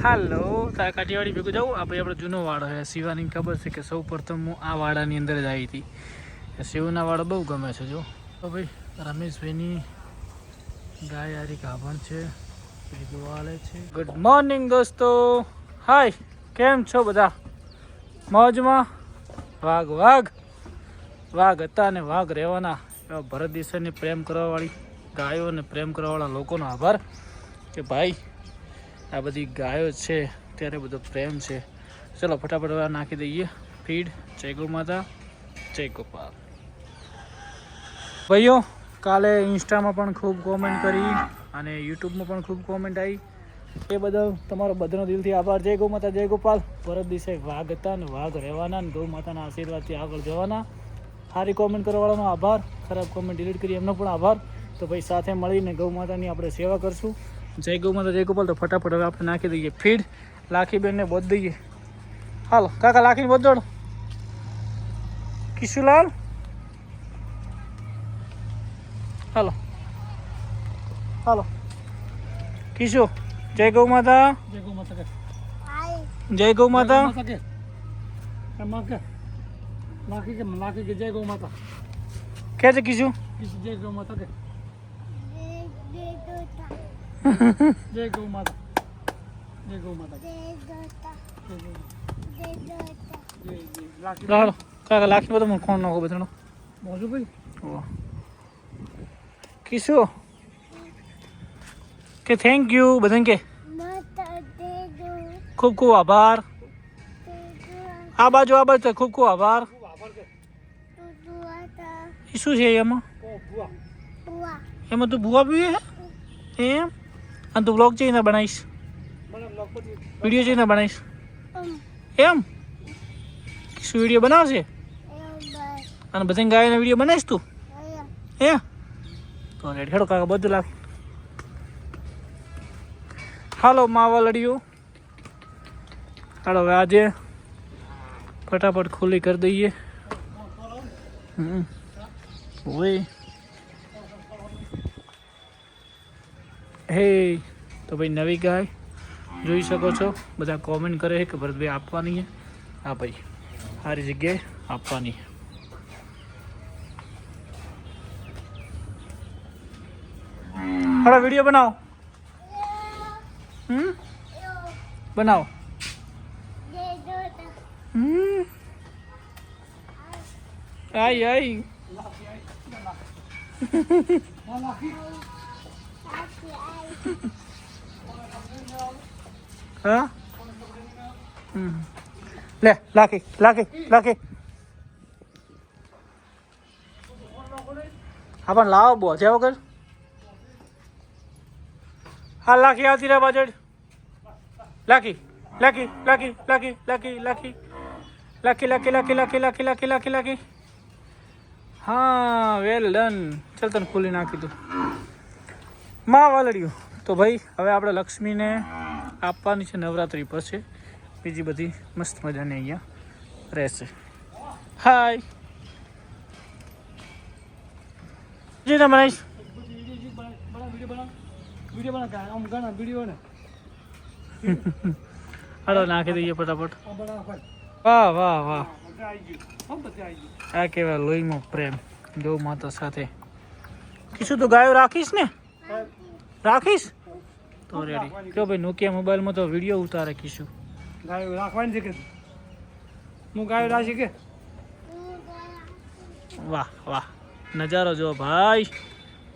હાલો તારા કાઠિયાવાડી ભેગું જાઉં આ ભાઈ આપણો જૂનો વાડો છે. શિવાની ખબર છે કે સૌ પ્રથમ હું આ વાડાની અંદર જ આવી હતી. શિવના વાડો બહુ ગમે છે. જો તો ભાઈ રમેશભાઈની ગાય આરી ગાભણ છે, દોવાલે છે. ગુડ મોર્નિંગ દોસ્તો, હાય, કેમ છો બધા? મોજમાં? વાઘ વાઘ વાઘ હતા અને વાઘ રહેવાના એવા ભરત દેસાઈને પ્રેમ કરવાવાળી ગાયો અને પ્રેમ કરવાવાળા લોકોનો આભાર કે ભાઈ આ બધી ગાયો છે ત્યારે બધો પ્રેમ છે. ચલો ફટાફટ નાખી દઈએ ફીડ. જય ગૌ માતા, જય ગોપાલ. ભાઈઓ કાલે ઇન્સ્ટામાં પણ ખૂબ કોમેન્ટ કરી અને યુટ્યુબમાં પણ ખૂબ કોમેન્ટ આવી. એ બદલ તમારો બધાનો દિલથી આભાર. જય ગૌ માતા, જય ગોપાલ. ભરત દિવસે વાઘ હતા ને વાઘ રહેવાના ને ગૌ માતાના આશીર્વાદથી આગળ જવાના. સારી કોમેન્ટ કરવાવાળાનો આભાર, ખરાબ કોમેન્ટ ડિલીટ કરી એમનો પણ આભાર. તો ભાઈ સાથે મળીને ગૌ માતાની આપણે સેવા કરશું. જય ગૌ માતા, જય ગોપાલ. તો ફટાફટ હવે આપણે નાખી દઈએ ફીડ. લાખીબેનને બોધ દઈએ. હાલો કાકા લાખીને બોધ દોડો. કિશુલાલ હાલો હાલો. કિશુ જય ગૌ માતા, જય ગૌ માતા કે જય ગૌ માતા કે લાખી કે જય ગૌ માતા કે છે. કિશુ જય ગૌ માતા કે જય ગૌ માતા, જય ગૌ માતા, હાલો કાકા લાખી બધું મને ખોણ નાખો બધાનો મોજું ભાઈ. કિશુ કે થેન્ક યુ બધાને કે ખૂબ ખૂબ આભાર. આ બાજુ ખૂબ ખૂબ આભાર. એ શું છે એમાં? એમાં તું ભૂવા પીવે હે એમ? અને તું બ્લોગ જઈને બનાવીશ, વિડીયો જઈને બનાવીશ એમ? શું વિડીયો બનાવશે? અને બધાને ગાયના વિડીયો બનાવીશ તું હે? તો રેડી હેડો કાકા બધું લાગે. હાલો માવા લડ્યું. હાલો હવે આજે ફટાફટ ખુલ્લી કરી દઈએ. ઓય હે તો ભાઈ નવી ગાય જોઈ શકો છો. બધા કોમેન્ટ કરે છે કે ભરતભાઈ આપવાની છે. હા ભાઈ સારી જગ્યાએ આપવાની. હાલો વિડીયો બનાવો. બનાવો. આઈ આઈ હા લે લાખી લાખી લાખી. હા પણ લાવો બો છે વગર. હા લાખી આવતી રહ્યા બાજુ. લાખી લાખી લાખી લાખી લાખી લાખી લાખી લાખી લાખી લાખી લાખી લાખી લાખી લાખી. હા વેલ ડન. ચાલ તને ખુલ્લી નાખી દઉં માં વાલડ્યું. તો ભાઈ હવે આપણે લક્ષ્મીને આપવાની છે નવરાત્રિ પછી. બીજી બધી મસ્ત મજાની અહીંયા રહેશે. હાય જીના બનાવીશ હાલો નાખી દઈએ ફટાફટ. વાહ વાહ વાહ. આ કેવાય લોહીમાં પ્રેમ ગૌ માતા સાથે. કીશું તો ગાયો રાખીશ ને? રાખીશ તો રેડી. કયો ભાઈ નોકિયા મોબાઈલમાં તો વિડીયો ઉતારે કીશું. ગાયો રાખવાની છે કે હું ગાયો રાખી કે? વાહ વાહ નજારો જો ભાઈ,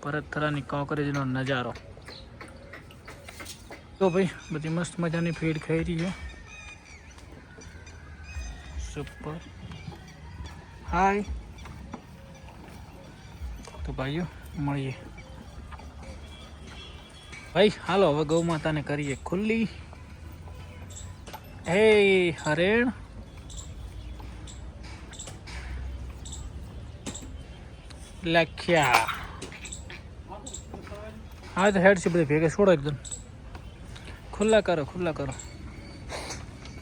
ભરત થરાની કોકરેજનો નજારો. તો ભાઈ બધી મસ્ત મજાની ફીડ ખાઈ રહી છે. સુપર. હાય તો ભાઈઓ મળીએ. ભાઈ હાલો હવે ગૌ માતાને કરીએ ખુલ્લી. હે હરેણ લખ્યા. હા તો હેડ છે બધે ભેગા છોડો એકદમ. ખુલ્લા કરો ખુલ્લા કરો.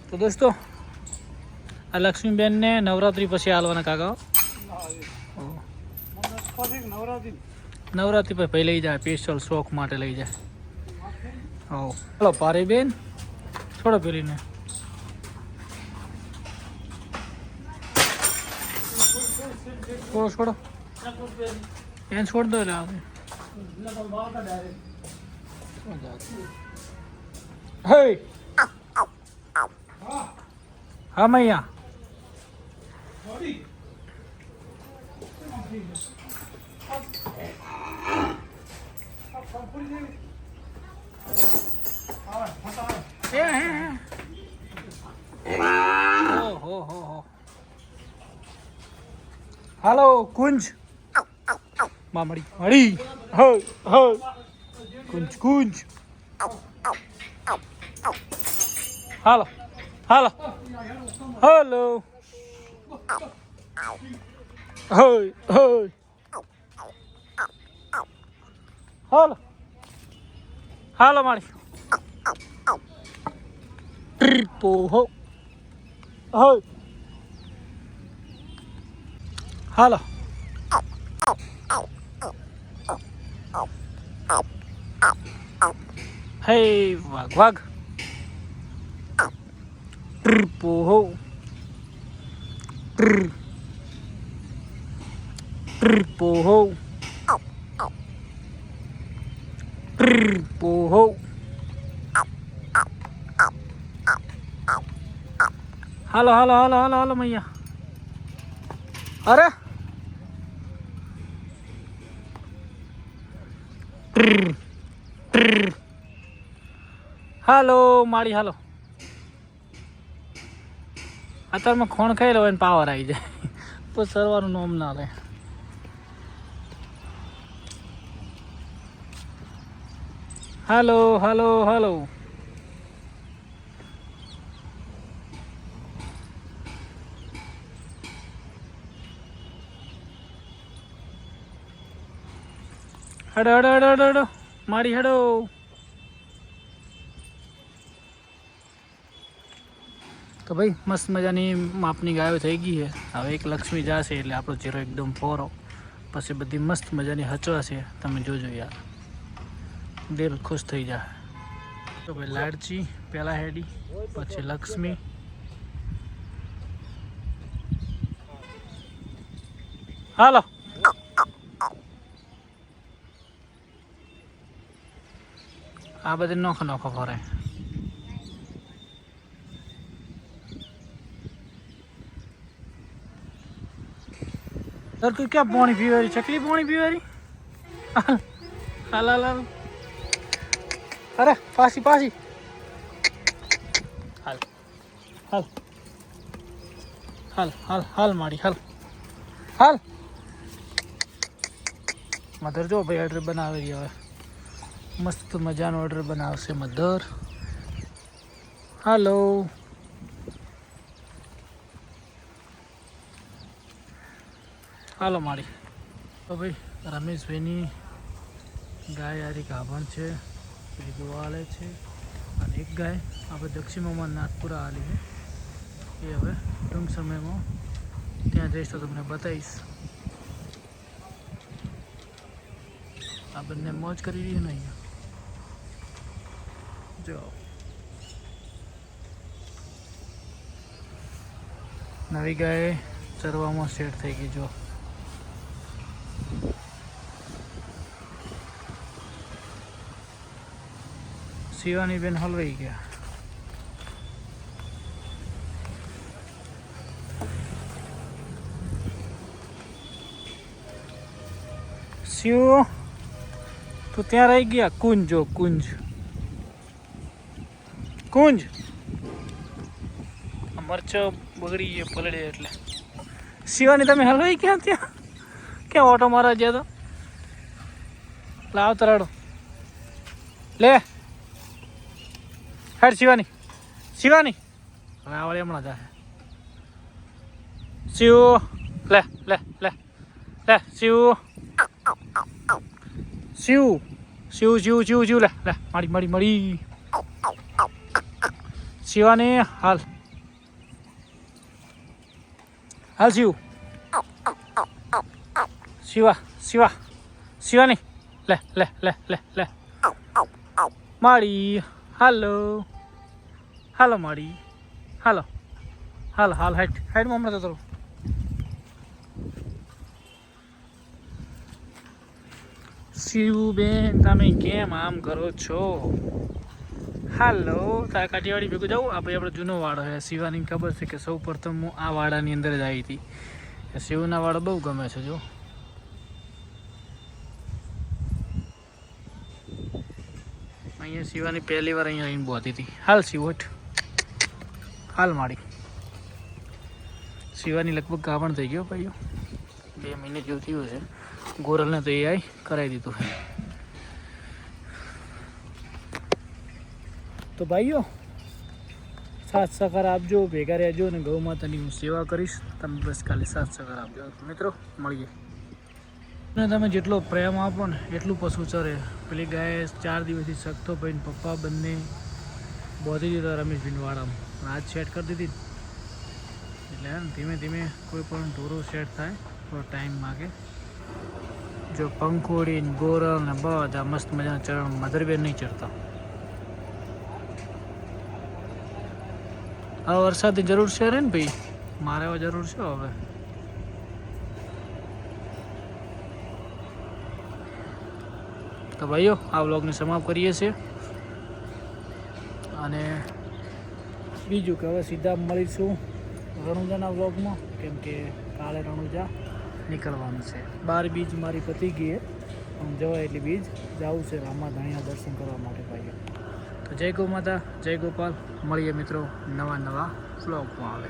તો દોસ્તો આ લક્ષ્મીબેનને નવરાત્રિ પછી હાલવાના કાકા. નવરાત્રિ પછી લઈ જાય સ્પેશિયલ શોખ માટે લઈ જાય. ચાલો પારી બેન છોડો પેલીને. છોડો છોડો એને છોડ દો. એટલે આપણે હે હા મૈયા હો. હાલો કુંજ મામડી મળી હો હો કુંજ કુંજ. હાલો હાલો હાલો હોય હોય હાલો હાલો મારી ટ્રીપો હો હોય હાલો હે વાઘ વાઘ ટ્રીપો હો ટ્રીપો હો ટ્રીપો હો. હાલો હાલો હાલો હાલો હાલો મૈયા. અરે હાલો મારી હાલો. અત્યારમાં ખોણ ખાઈ લો એને પાવર આવી જાય પછી સરવાનું નોમ ના લે. હાલો હાલો હાલો હેડો હેડો હેડો હેડો હેડો મારી હેડો. તો ભાઈ મસ્ત મજાની માપની ગાયો થઈ ગઈ છે. હવે એક લક્ષ્મી જશે એટલે આપણો ચહેરો એકદમ ફોરો. પછી બધી મસ્ત મજાની હચવાશે. તમે જોજો યાર, દિલ ખુશ થઈ જાય. તો ભાઈ લાડચી પહેલાં હેડી, પછી લક્ષ્મી, હાલો આ બધી નોખો નોખો ફરે. તું ક્યાં પાણી પીવારી? ચકલી પાણી પીવારી? હાલ હાલ હાલ. અરે પાછી પાછી. હાલ હાલ હાલ હાલ હાલ મારી હાલ હાલ. મધર જો ભાઈ ઓર્ડર બનાવી હવે મસ્ત મજાનો ઓર્ડર બનાવશે મધર. હાલો હાલો મારી. તો ભાઈ રમેશભાઈની ગાય આરી ગાભણ છે, પેલી ગોવાળે છે, અને એક ગાય આપણે દક્ષિણમાં નાથપુરા આલી છે. એ હવે ટૂંક સમયમાં ત્યાં જઈશ તો તમને બતાવીશ. આ બંને મોજ કરી રહી ને અહીંયા જો. નવી ગાય ચરવામાં સેટ થઈ ગઈ જો. શિવાની બેન હલવાઈ ગયા. શિવ તો ત્યાં રહી ગયા. કુંજ જો કુંજ કુંજ. મરચો બગડી ગયો પલળે એટલે. શિવાની તમે હલવાઈ ક્યાં? ત્યાં ક્યાં ઓટો મારવા ગયા તો? લાવ તરાડો લે હેડ. શિવાની શિવાની હવે આવડે હમણાં જાય. શિવ લે લે લે લે શિવ શિવ શિવ શિવ શિવ શિવ લે લે મારી મારી મારી. શિવાની હાલ હાલ શિવ શિવા શિવા શિવાની લે લે લે લે લે મારી હાલો હાલો માડી, હાલો હાલ હાલ હાઈટ હાઈટમાં હમણાં તો શિવબેન તમે કેમ આમ કરો છો? હાલો તારા કાઠિયાવાડી ભેગું જવું આ ભાઈ આપણો જૂનો વાડો છે. શિવાની ખબર છે કે સૌ પ્રથમ હું આ વાડાની અંદર જ આવી હતી. શિવના વાડો બહુ ગમે છે. જો અહીંયા શિવાની પહેલી વાર અહીંયા આવીને બોતી હતી. હાલ શિવટ હાલ માડી. શિવાની લગભગ ગાભણ થઈ ગયો ભાઈઓ, 2 મહિને જેવું થયું છે. ગોરલને તો એ આવી કરાવી દીધું છે. તો ભાઈઓ સાથ સહકાર આપજો, ભેગા રહેજો અને ગૌ માતાની હું સેવા કરીશ. તમે બસ ખાલી સાથ સહકાર આપજો મિત્રો. મળીએ. અને તમે જેટલો પ્રેમ આપો ને એટલું પશુ ચરે. પેલી ગાય 4 દિવસથી શકતો ભાઈ પપ્પા બંને બોધી દીધા રમેશભાઈ વાળામાં. આજ સેટ કરી દીધી એટલે ધીમે ધીમે કોઈ પણ ઢોરો સેટ થાય થોડો ટાઈમ માગે. જો પંખોડી ને ગોરલ ને બધા મસ્ત મજાના ચરણ મધરબેન નહીં ચડતા. હવે વરસાદની જરૂર છે ને ભાઈ, મારે હવે જરૂર છે. હવે તો ભાઈઓ આ વ્લોગને સમાપ્ત કરીએ છીએ. અને બીજું કે હવે સીધા મળીશું રણુજાના વ્લોગમાં, કેમ કે કાલે રણુજા નીકળવાનું છે. 12 બીજ મારી પતી ગઈ પણ જવાય એટલી બીજ જવું છે રામા ધાણીના દર્શન કરવા માટે ભાઈઓ. તો જય ગૌ માતા, જય ગોપાલ. મળીએ મિત્રો નવા વ્લોગમાં આવે.